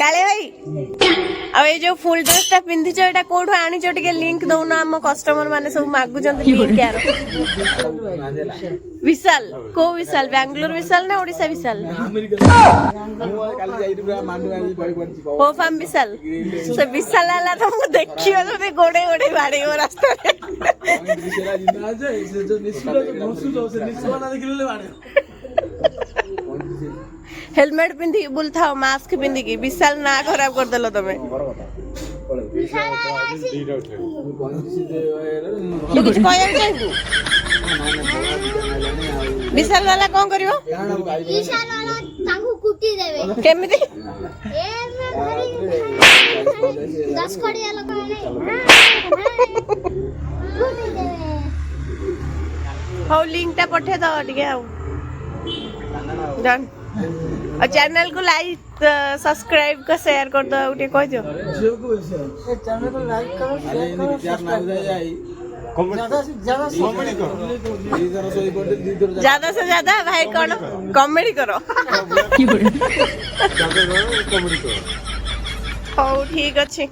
काले भाई अब ये जो फुल ड्रेस टा पिंधिच एटा कोठो आनिच टिके लिंक दउना हम कस्टमर माने सब मागु जंत लिंक यार विशाल को विशाल बेंगलुरु विशाल ना ओडिसा विशाल ओ फार्म विशाल से विशाल आला तो मु देखियो तो गोडे गोडे बाडे ओ रास्ता रे हेलमेट पिंधि बुलथा मास्क पिंधि की विशाल ना खराब कर देलो तमे तू कुछ कहया चाहिबू विशाल वाला कोन करिवो विशाल वाला तांगु कुटी देबे केमिति ए मैं घरी 10 खड़िया लगाने कुटी देबे हो लिंक टा पठे दो टिके आउ डन और चैनल को लाइक सब्सक्राइब का शेयर कर दो उठे कह दियो चैनल को लाइक करो शेयर करो ज्यादा से ज्यादा भाई कौन कॉमेडी करो हो ठीक अच्छे।